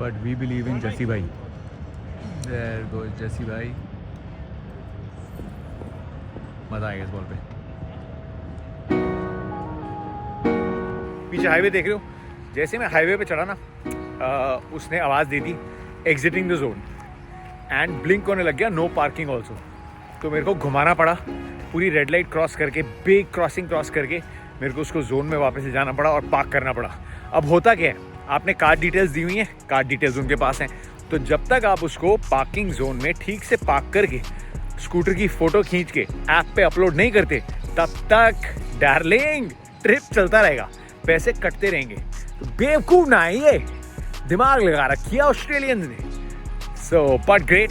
but we believe in Jesse bhai. There goes Jesse bhai. मजा आएगा इस ball पे. पीछे हाईवे देख रहे हो. जैसे मैं हाईवे पे चढ़ा ना, उसने आवाज़ दे दी exiting the zone and blink होने लग गया नो पार्किंग ऑल्सो. तो मेरे को घुमाना पड़ा पूरी रेड लाइट क्रॉस करके, बिग क्रॉसिंग क्रॉस करके मेरे को उसको जोन में वापस से जाना पड़ा और पार्क करना पड़ा. अब होता क्या है, आपने कार्ड डिटेल्स दी हुई हैं, कार्ड डिटेल्स उनके पास हैं, तो जब तक आप उसको पार्किंग जोन में ठीक से पार्क करके स्कूटर की फ़ोटो खींच के ऐप पे अपलोड नहीं करते, तब तक डार्लिंग ट्रिप चलता रहेगा, पैसे कटते रहेंगे. तो बेवकूफ़ ना है ये, दिमाग लगा रखी है ऑस्ट्रेलियंस ने. सो बट ग्रेट,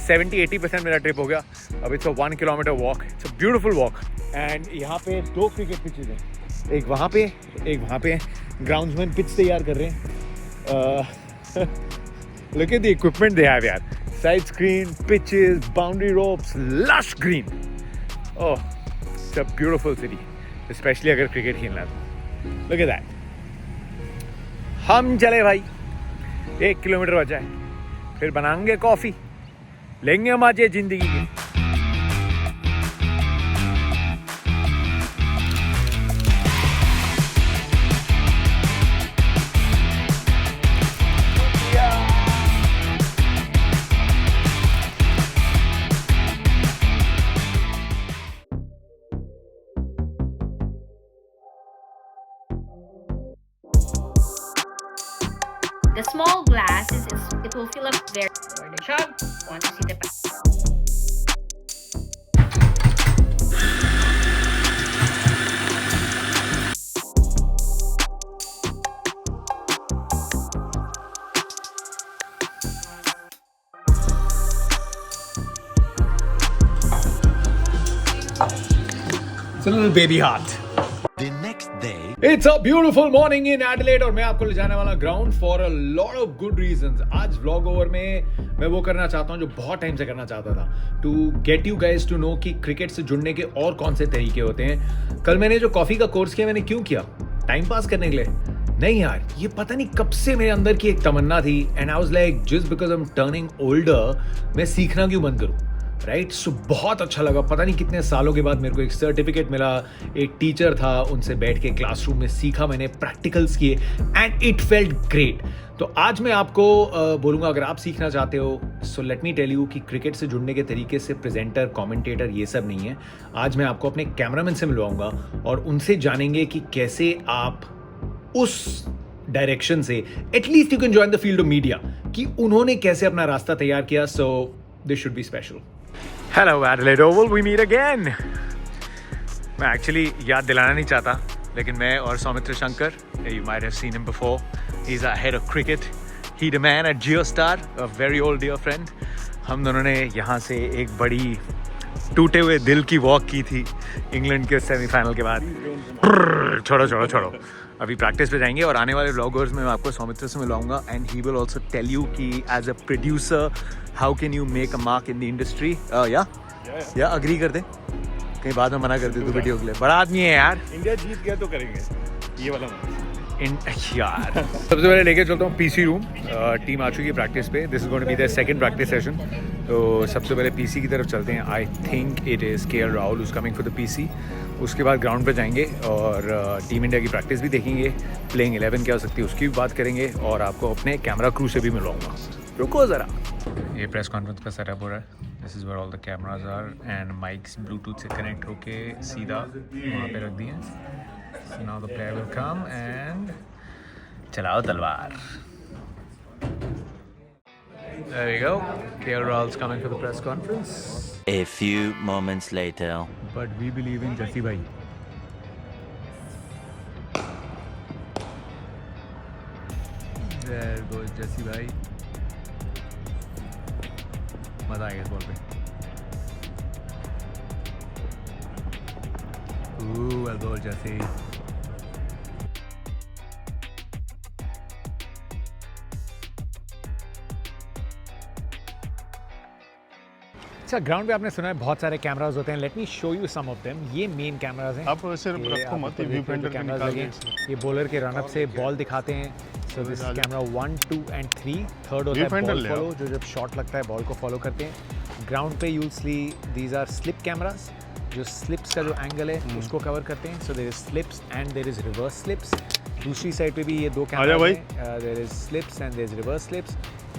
70-80% मेरा ट्रिप हो गया. अब it's a 1 kilometre walk. It's a beautiful walk. And यहाँ पे 2 क्रिकेट पिचेज हैं, एक वहाँ पे एक वहाँ पे. ग्राउंड्समैन पिच तैयार कर रहे हैं. Look at the equipment they have यार. Side screen, pitches, boundary ropes, lush green. Oh, it's a beautiful city, specially अगर क्रिकेट खेलना है. Look at that. हम चले भाई, 1 किलोमीटर बचा है, फिर बनाएंगे कॉफ़ी, लेंगे मजे जिंदगी के. The small glass it will fill up very for the chug. Want to see the It's a little baby heart. The next day, It's a beautiful morning in Adelaide और मैं आपको ले जाने वाला ground for a lot of good reasons. आज vlog over में मैं वो करना चाहता हूँ जो बहुत टाइम से करना चाहता था, to get you guys to know कि क्रिकेट से जुड़ने के और कौन से तरीके होते हैं. कल मैंने जो कॉफ़ी का कोर्स किया, मैंने क्यों किया? टाइम पास करने के लिए नहीं यार. ये पता नहीं कब से मेरे अंदर की एक तमन्ना थी and I was like just because I am turning older, मैं सीखना क्यों बंद करूँ, राइट. सो बहुत अच्छा लगा. पता नहीं कितने सालों के बाद मेरे को एक सर्टिफिकेट मिला. एक टीचर था, उनसे बैठ के क्लासरूम में सीखा मैंने, प्रैक्टिकल्स किए एंड इट फेल्ट ग्रेट. तो आज मैं आपको बोलूँगा, अगर आप सीखना चाहते हो, so let me tell you कि क्रिकेट से जुड़ने के तरीके से प्रेजेंटर, कमेंटेटर ये सब नहीं है. आज मैं आपको अपने कैमरामैन से मिलवाऊंगा और उनसे जानेंगे कि कैसे आप उस डायरेक्शन से at least you can join the field of media, कि उन्होंने कैसे अपना रास्ता तैयार किया. So this should be special. Hello Adelaide Oval, we meet again. मैं एक्चुअली याद दिलाना नहीं चाहता, लेकिन मैं और Soumitra Shankar, you might have seen him before, he's our head of cricket, he the man at JioStar, a very old dear friend. हम दोनों ने यहाँ से एक बड़ी टूटे हुए दिल की वॉक की थी इंग्लैंड के सेमीफाइनल के बाद. छोड़ो अभी प्रैक्टिस पे जाएंगे और आने वाले व्लॉगर्स में मैं आपको सौमित्र से मिलाऊंगा and he will also tell you कि as a producer how can you make a mark in the industry. या अग्री कर दे, कहीं बाद में मना कर दे तू वीडियो के लिए. बड़ा आदमी है यार. इंडिया जीत गया तो करेंगे ये वाला यार. सबसे पहले लेके चलता हूँ पीसी रूम. टीम आ चुकी है प्रैक्टिस पे. This is going to be there second practice session. तो सबसे पहले पीसी की तरफ चलते हैं. I think it is KL Rahul is coming for the PC. उसके बाद ग्राउंड पे जाएंगे और टीम इंडिया की प्रैक्टिस भी देखेंगे. प्लेइंग 11 क्या हो सकती है उसकी भी बात करेंगे और आपको अपने कैमरा क्रू से भी मिलवाऊंगा. रुको ज़रा. ये प्रेस कॉन्फ्रेंस का सेटअप हो रहा है. This is where all the cameras are and mics bluetooth से कनेक्ट होके सीधा वहाँ पे रख दिए. So now the player will come and चलाओ तलवार. There we go. KL Rahul's coming for the press conference. a few moments later. But we believe in Jesse bhai. There goes Jesse bhai. मजा आएगा इस ball पे. well goal Jesse. अच्छा, ground पे आपने सुना है बहुत सारे कैमरास होते हैं. Let me show you some of them. ये मेन कैमरास हैं. आप वैसे रखो मत, व्यू फाइंडर पे निकाल लगे. ये बॉलर के रनअप से बॉल दिखाते हैं. So this is camera 1, 2 and 3. Third होता है Viewfinder ball ले आओ। follow, जो जब shot लगता है ball को follow करते हैं. Ground पे you'll see these are slip cameras. जो slips का जो angle है उसको cover करते हैं. So there is slips and there is reverse slips. दूसरी साइड पे भी ये दो कैमरा हैं. There is slips and there is reverse slips.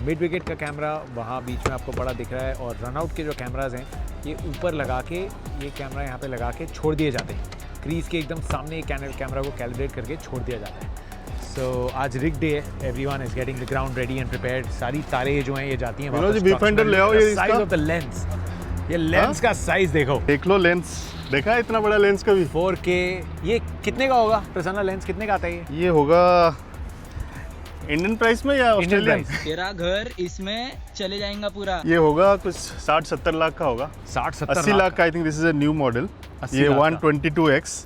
Mid wicket का कैमरा वहाँ बीच में आपको बड़ा दिख रहा है और रन आउट के जो कैमराज हैं ये ऊपर लगा के ये कैमरा यहाँ पे लगा के छोड़ दिए जाते हैं. क्रीज के एकदम सामने कैमरा को कैलिब्रेट करके छोड़ दिया जाता है. सो आज रिग डे है. Everyone is getting the ground ready and prepared. सारी तारे जो हैं ये जाती हैं वापस. viewfinder ले आओ. ये साइज ऑफ द लेंस. ये लेंस का साइज देखो. देख लो लेंस. देखा है इतना बड़ा लेंस कभी? 4K. ये कितने का होगा प्रसन्ना? लेंस कितने का आता है ये होगा इंडियन प्राइस में या ऑस्ट्रेलियन? तेरा घर इसमें चले जाएगा पूरा. ये होगा कुछ 60-70 लाख का होगा. 60-70 80 लाख का. I think this is a new model. 80 ये लाख का। 122x.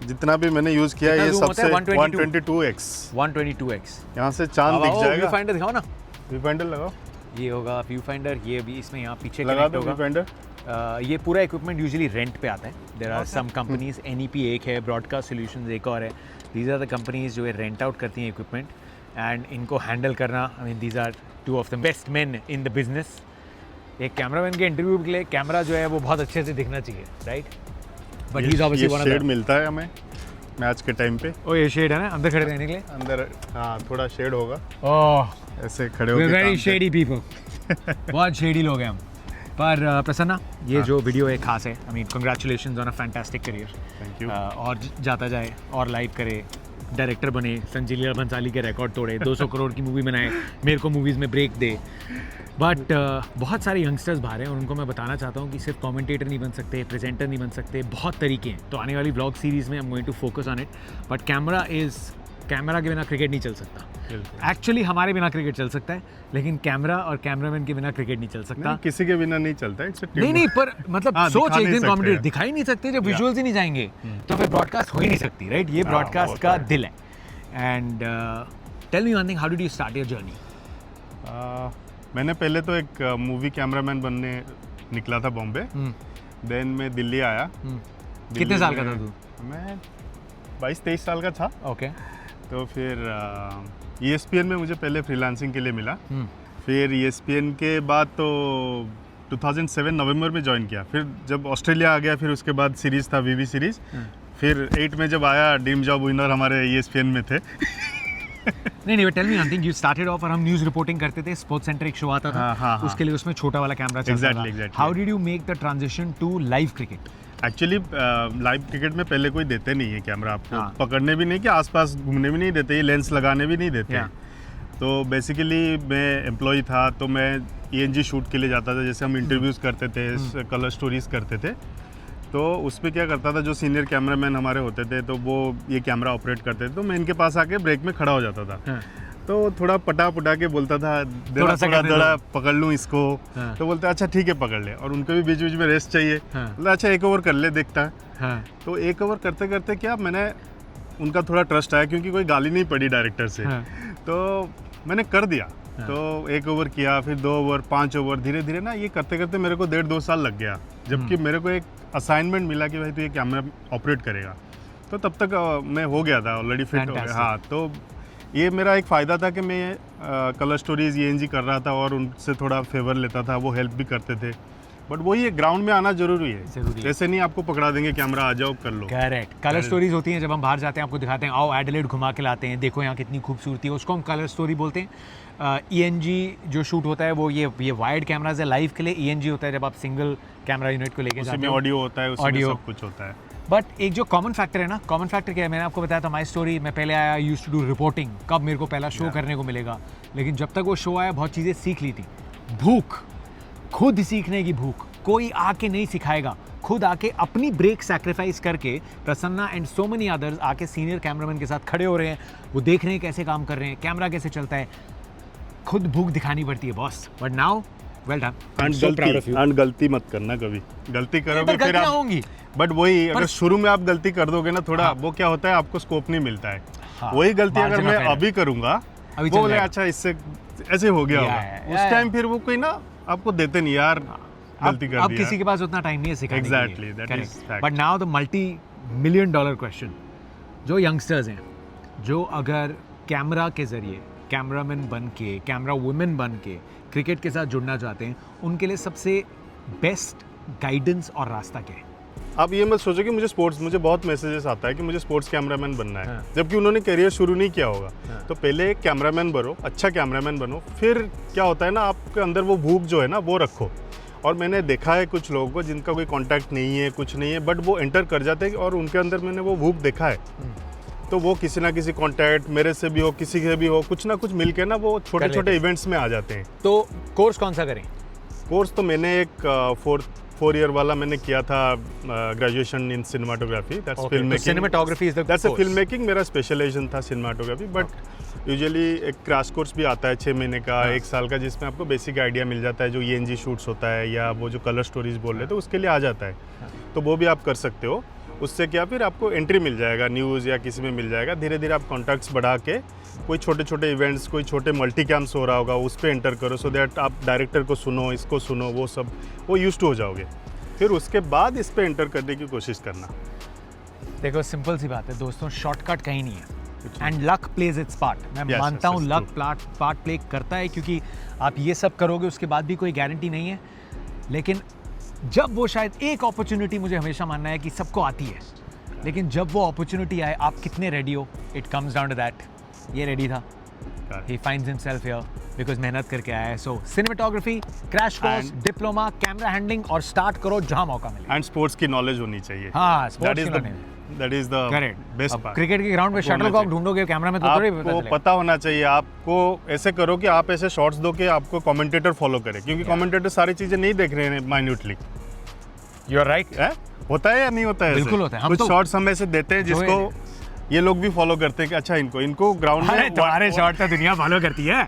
जितना भी मैंने यूज किया कितना ये zoom होता है? सबसे 122x. 122x. यहाँ से चांद दिख व्यू जाएगा. फाइंडर दिखाओ ना. व्यू फाइंडर लगाओ. ये होगा व्यू फाइंडर. ये भी इसमें यहाँ पीछे लगा कनेक्ट दो होगा. Viewfinder. ये पूरा इक्विपमेंट यूजुअली रेंट पे आता है. There are some companies. NEP एक है, ब्रॉडकास्ट सॉल्यूशंस एक और है. दीज आर द कंपनीज जो रेंट आउट करती हैं इक्विपमेंट एंड इनको हैंडल करना. I mean these are two of the best men in the business. एक कैमरामैन के इंटरव्यू के लिए कैमरा जो है वो बहुत अच्छे से दिखना चाहिए, right? But he is obviously one of shed the. मिलता है हमें मैच के टाइम पे. ओ ये शेड है ना अंदर खड़े रहने के लिए. अंदर हाँ थोड़ा शेड होगा. ओह ऐसे खड़े वी होकर वेरी शेडी पीपल. बहुत शेडी लोग हैं हम. पर प्रसन्ना ये जो वीडियो है खास है. I mean congratulations on a fantastic career. Thank you. और जाता जाए और लाइव करे, डायरेक्टर बने, संजय लीला भंसाली के रिकॉर्ड तोड़े, 200 करोड़ की मूवी बनाए, मेरे को मूवीज़ में ब्रेक दे. बट बहुत सारे यंगस्टर्स बाहर हैं और उनको मैं बताना चाहता हूँ कि सिर्फ कमेंटेटर नहीं बन सकते, प्रेजेंटर नहीं बन सकते, बहुत तरीके हैं. तो आने वाली व्लॉग सीरीज़ में I am going to focus on it. But camera के बिना क्रिकेट नहीं चल सकता. एक्चुअली हमारे बिना क्रिकेट चल सकता है लेकिन कैमरा और कैमरामैन के बिना क्रिकेट नहीं चल सकता. नहीं, किसी के बिना नहीं चलता. नहीं पर मतलब हाँ, सोच दिखा एक नहीं दिन सकते कमेंटेटर हैं. दिखा ही नहीं सकते. जब विजुअल्स ही नहीं जाएंगे तो फिर ब्रॉडकास्ट हो ही नहीं सकती, राइट? ये ब्रॉडकास्ट का दिल है. And tell me one thing, how did you start your journey? मैंने पहले तो एक मूवी कैमरामैन बनने निकला था बॉम्बे. देन मैं दिल्ली आया. कितने साल का था तू? मैं 22-23 साल का था. ओके. तो फिर ESPN में मुझे पहले फ्रीलांसिंग के लिए मिला. फिर ESPN के बाद तो 2007 नवंबर में ज्वाइन किया. फिर जब ऑस्ट्रेलिया आ गया फिर उसके बाद सीरीज़ था VV सीरीज़. फिर 8 में जब आया ड्रीम जॉब विनर हमारे ESPN में थे. नहीं tell me one thing, you started off और हम न्यूज़ रिपोर्टिंग करते थे. स्पोर्ट्स सेंटर एक शो आता था. हाँ. उसके लिए उसमें छोटा वाला कैमरा चलता था. Exactly. How did you make the transition to live cricket? Actually live cricket में पहले कोई देते नहीं है कैमरा आपको. हाँ. पकड़ने भी नहीं कि आसपास घूमने भी नहीं देते, ये लेंस लगाने भी नहीं देते. तो बेसिकली मैं एम्प्लॉय था तो मैं ENG शूट के लिए जाता था. जैसे हम इंटरव्यूज़ करते थे, कलर स्टोरीज करते थे. तो उसमें क्या करता था, जो सीनियर कैमरामैन हमारे होते थे तो वो ये कैमरा ऑपरेट करते थे. तो मैं इनके पास आके ब्रेक में खड़ा हो जाता था. तो थोड़ा पटा के बोलता था थोड़ा पकड़ लूँ इसको. तो बोलते अच्छा ठीक है पकड़ ले. और उनको भी बीच बीच में रेस्ट चाहिए. बोला अच्छा एक ओवर कर ले देखता है. तो एक ओवर करते करते क्या मैंने उनका थोड़ा ट्रस्ट आया क्योंकि कोई गाली नहीं पड़ी डायरेक्टर से. तो मैंने कर दिया. तो एक ओवर किया, फिर 2 ओवर, 5 ओवर, धीरे धीरे ना ये करते करते मेरे को 1.5-2 साल लग गया. जबकि मेरे को एक असाइनमेंट मिला कि भाई तू ये कैमरा ऑपरेट करेगा. तो तब तक मैं हो गया था ऑलरेडी फिट हो गया. हाँ, तो ये मेरा एक फ़ायदा था कि मैं कलर स्टोरीज ENG कर रहा था और उनसे थोड़ा फेवर लेता था. वो हेल्प भी करते थे. बट वही ग्राउंड में आना जरूरी है. ऐसे नहीं आपको पकड़ा देंगे कैमरा आ जाओ कर लो. करेक्ट. कलर स्टोरीज होती हैं जब हम बाहर जाते हैं, आपको दिखाते हैं आओ एडिलेड घुमा के लाते हैं, देखो यहाँ कितनी खूबसूरती है, उसको हम कलर स्टोरी बोलते हैं. ENG जो शूट होता है वो ये वाइड कैमराज है लाइव के लिए. ENG होता है जब आप सिंगल कैमरा यूनिट को लेके जाते उसमें हो. ऑडियो होता है, उसमें सब कुछ होता है. बट एक जो कॉमन फैक्टर है ना, कॉमन फैक्टर क्या है? मैंने आपको बताया था माई स्टोरी. मैं पहले आया, यूज्ड टू डू रिपोर्टिंग. कब मेरे को पहला शो करने को मिलेगा, लेकिन जब तक वो शो आया बहुत चीज़ें सीख ली थी. भूख, खुद सीखने की भूख. कोई आके नहीं सिखाएगा, खुद आके अपनी ब्रेक सैक्रिफाइस करके Prasanna and so many others आके सीनियर कैमरामैन के साथ खड़े हो रहे हैं. वो देख रहे हैं कैसे काम कर रहे हैं, कैमरा कैसे चलता है. खुद भूख दिखानी पड़ती है boss. But now well done. गलती मत करना कभी. गलती करोगे फिर आप होंगी. बट वही अगर शुरू में आप गलती कर दोगे ना थोड़ा, वो क्या होता है आपको स्कोप नहीं मिलता है. वही गलती अगर मैं अभी करूंगा, वो बोले अच्छा इससे ऐसे हो गया होगा, उस टाइम फिर वो कोई ना आपको देते नहीं यार गलती कर दी. अब किसी के पास उतना टाइम नहीं है सिखाने के लिए. Exactly, that is fact. But now the $multi-million question, जो यंगस्टर्स हैं, जो अगर कैमरा के ज़रिए कैमरामैन बन के, कैमरा वुमेन बन के क्रिकेट के साथ जुड़ना चाहते हैं, उनके लिए सबसे बेस्ट गाइडेंस और रास्ता क्या है? आप ये मत सोचो कि मुझे बहुत मैसेजेस आता है कि मुझे स्पोर्ट्स कैमरामैन बनना है, हाँ। जबकि उन्होंने करियर शुरू नहीं किया होगा। हाँ। तो पहले एक कैमरामैन बनो, अच्छा कैमरामैन बनो, फिर क्या होता है ना, आपके अंदर वो भूख जो है ना वो रखो। और मैंने देखा है कुछ लोगों को जिनका कोई कांटेक्ट नहीं है, कुछ नहीं है, बट वो एंटर कर जाते हैं और उनके अंदर मैंने वो भूख देखा है। तो वो किसी ना किसी कांटेक्ट मेरे से भी हो, किसी से भी हो, कुछ ना कुछ मिल के ना वो छोटे छोटे इवेंट्स में आ जाते हैं। तो कोर्स कौन सा करें? कोर्स तो मैंने एक 4 ईयर वाला मैंने किया था, graduation in cinematography, that's film making. Cinematography is the that's a film making, मेरा स्पेशलाइजेशन था सिनेमाटोग्राफी। बट यूजुअली एक क्रैश कोर्स भी आता है 6 महीने का, 1 साल का, जिसमें आपको बेसिक आइडिया मिल जाता है, जो ENG शूट्स होता है या वो जो कलर स्टोरीज बोल रहे थे उसके लिए आ जाता है। तो वो भी आप कर सकते हो। उससे क्या फिर आपको एंट्री मिल जाएगा, न्यूज़ या किसी में मिल जाएगा। धीरे धीरे आप कॉन्टैक्ट्स बढ़ा के कोई छोटे छोटे इवेंट्स, कोई छोटे मल्टी कैम्प्स हो रहा होगा, उस पर एंटर करो, सो दैट आप डायरेक्टर को सुनो, इसको सुनो, वो सब वो यूज्ड टू हो जाओगे। फिर उसके बाद इस पे एंटर करने की कोशिश करना। देखो सिंपल सी बात है दोस्तों, शॉर्टकट कहीं नहीं है and luck plays its part. मैं Yes, मानता yes, हूँ yes, लक पार्ट प्ले करता है, क्योंकि आप ये सब करोगे उसके बाद भी कोई गारंटी नहीं है। लेकिन जब वो, शायद एक अपॉर्चुनिटी, मुझे हमेशा मानना है कि सबको आती है, लेकिन जब वो अपॉर्चुनिटी आए आप कितने रेडी हो, it comes down to that. ये रेडी था, he finds himself here because मेहनत करके आया है। So cinematography, crash course, diploma, camera handling, और स्टार्ट करो जहां मौका मिले। एंड स्पोर्ट्स की नॉलेज होनी चाहिए। हाँ, स्पोर्ट्स की knowledge। That is the correct, best part. Cricket के ग्राउंड में शटलकॉक ढूंढोगे, कैमरा में तो थोड़ी पता आपको चलेगा। पता होना चाहिए। आपको ऐसे करो कि आप ऐसे शॉट्स दो कि आपको कमेंटेटर फॉलो करे, क्योंकि कमेंटेटर सारी चीजें नहीं देख रहे हैं माइन्यूटली। You are right. होता है या नहीं होता है? बिल्कुल होता है। हम कुछ तो- शॉट्स हम ऐसे देते हैं जिसको ये लोग भी फॉलो करते हैं कि अच्छा इनको ग्राउंड अरे में तुम्हारे शॉट तो दुनिया फॉलो करती है।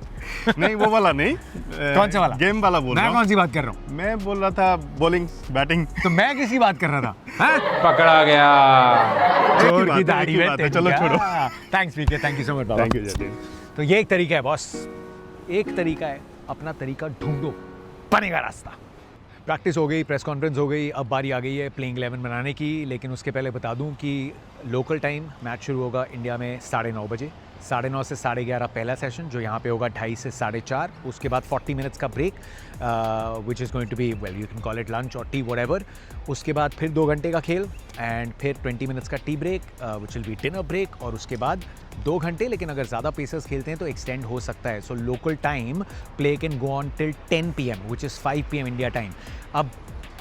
नहीं, वो वाला नहीं। कौन सा वाला? गेम वाला बोल रहा मैं हूँ। कौन सी बात कर रहा हूँ? मैं बोल रहा था बॉलिंग, बैटिंग। तो मैं किसी बात कर रहा था? हाँ? पकड़ा गया। चोर बात की है, दाढ़ी एक ही में बात है, तेरी चलो छोड़ो। क्या? Thanks PK, thank you so much बाबा। Thank you Jatin. तो ये एक तरीका है बॉस, एक तरीका है, अपना तरीका ढूंढो, बनेगा रास्ता। प्रैक्टिस हो गई, प्रेस कॉन्फ्रेंस हो गई, अब बारी आ गई है प्लेइंग 11 बनाने की। लेकिन उसके पहले बता दूं कि लोकल टाइम मैच शुरू होगा इंडिया में 9:30 बजे। 9:30 से 11:30 पहला सेशन, जो यहाँ पे होगा 2:30 से 4:30। उसके बाद 40 मिनट्स का break, which is going to be, well you can call it lunch और टी व्हाटएवर। उसके बाद फिर 2 घंटे का खेल एंड फिर 20 मिनट्स का tea break, which will be dinner break, और उसके बाद 2 घंटे। लेकिन अगर ज़्यादा पेसर्स खेलते हैं तो एक्सटेंड हो सकता है। So local time play can go on till 10 PM, which is 5 PM India time. अब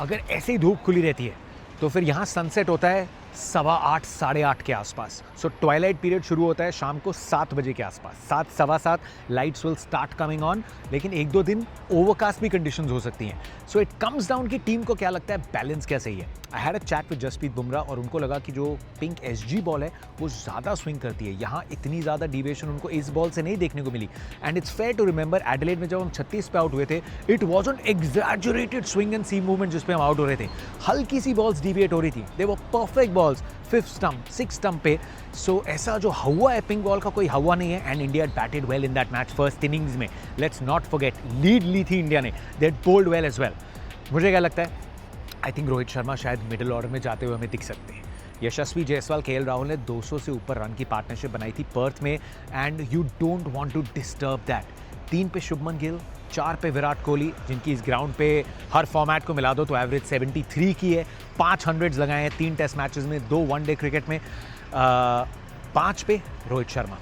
अगर ऐसे ही धूप खुली रहती है तो फिर यहाँ सनसेट होता है 8:15 8:30 के आसपास। सो ट्वाइलाइट पीरियड शुरू होता है शाम को 7 बजे के आसपास, 7 सवा 7 lights will start coming on. लेकिन 1-2 दिन ओवरकास्ट भी कंडीशंस हो सकती हैं। सो इट कम्स डाउन कि टीम को क्या लगता है, बैलेंस क्या सही है। I had a chat with Jasprit Bumrah और उनको लगा कि जो पिंक SG बॉल है वो ज़्यादा स्विंग करती है। यहाँ इतनी ज़्यादा डिविएशन उनको इस बॉल से नहीं देखने को मिली। And it's fair to remember, Adelaide में जब हम 36 पे आउट हुए थे, it was an exaggerated swing and seam movement जिस पे हम आउट हो रहे थे। हल्की सी बॉल्स डिविएट हो रही थी, they were perfect balls 5th stump 6th stump पे। सो ऐसा जो हवा है पिंक बॉल का, कोई हवा नहीं है। And India batted well in that match first innings में। लेट्स नॉट फॉरगेट, लीड ली थी इंडिया ने, they had bowled well as well. मुझे क्या लगता है, आई थिंक रोहित शर्मा शायद मिडिल ऑर्डर में जाते हुए हमें दिख सकते हैं। यशस्वी जायसवाल, KL राहुल ने 200 से ऊपर रन की पार्टनरशिप बनाई थी पर्थ में, and you don't want to disturb that. 3 पे शुभमन गिल, 4 पे विराट कोहली, जिनकी इस ग्राउंड पे हर फॉर्मेट को मिला दो तो एवरेज 73 की है। 5 100s लगाए हैं 3 टेस्ट मैचेस में, 2 वनडे क्रिकेट में। 5 पे रोहित शर्मा,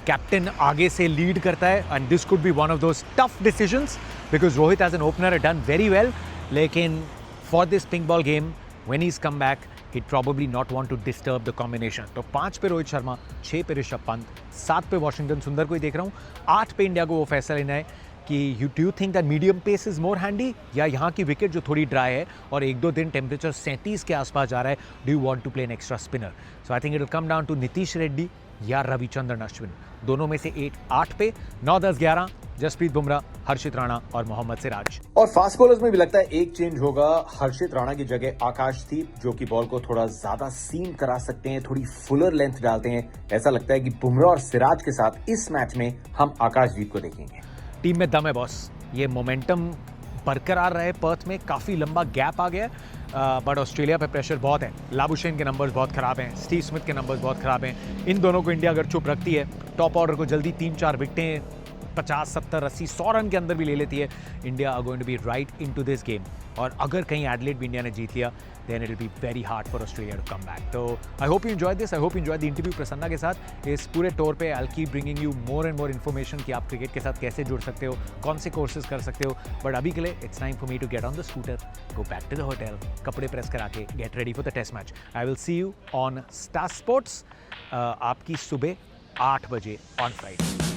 कैप्टन आगे से लीड करता है, and this could be one of those tough decisions because Rohit as an opener done very well. लेकिन for this pink ball game when he is come back, he'd probably not want to disturb the combination। तो 5 पे रोहित शर्मा, 6 पे ऋषभ पंत, 7 पे Washington सुंदर को ही देख रहा हूँ। 8 पे इंडिया को वो फैसला लेना है कि you think that medium pace is more handy, या यहाँ की विकेट जो थोड़ी ड्राई है और 1-2 दिन टेम्परेचर 37 के आसपास जा रहा है, do you want to play an extra spinner. So I think it will come down to Nitish Reddy या रविचंद्रन अश्विन, दोनों में से 8 पे। 9 10 11 जसप्रीत बुमराह, हर्षित राणा और मोहम्मद सिराज। और फास्ट बॉलर्स में भी लगता है एक चेंज होगा। हर्षित राणा की जगह आकाशदीप, जो कि बॉल को थोड़ा ज्यादा सीम करा सकते हैं, थोड़ी फुलर लेंथ डालते हैं। ऐसा लगता है कि बुमराह और सिराज के साथ इस मैच में हम आकाशदीप को देखेंगे। टीम में दम है बॉस, ये मोमेंटम बरकरार रहे पर्थ में, काफ़ी लंबा गैप आ गया, बट ऑस्ट्रेलिया पे प्रेशर बहुत है। लाबुशेन के नंबर्स बहुत ख़राब हैं, स्टीव स्मिथ के नंबर्स बहुत ख़राब हैं। इन दोनों को इंडिया अगर चुप रखती है, टॉप ऑर्डर को जल्दी 3-4 विकेटें 50, 70, 80, 100 रन के अंदर भी ले लेती है, India are going to be right into this game. और अगर कहीं एडलेड भी इंडिया ने जीत लिया, then it will be very hard for Australia to come back. तो I hope you enjoy this, I hope you enjoy the interview Prasanna के साथ। इस पूरे टूर पे I keep bringing you more and more information कि आप cricket के साथ कैसे जुड़ सकते हो, कौन से कोर्सेज कर सकते हो। बट अभी के लिए it's time for me to get on the scooter, go back to the hotel, कपड़े प्रेस करा के get ready for the test match. I will see you on Star Sports आपकी सुबह 8 बजे ऑन फ्राइडे।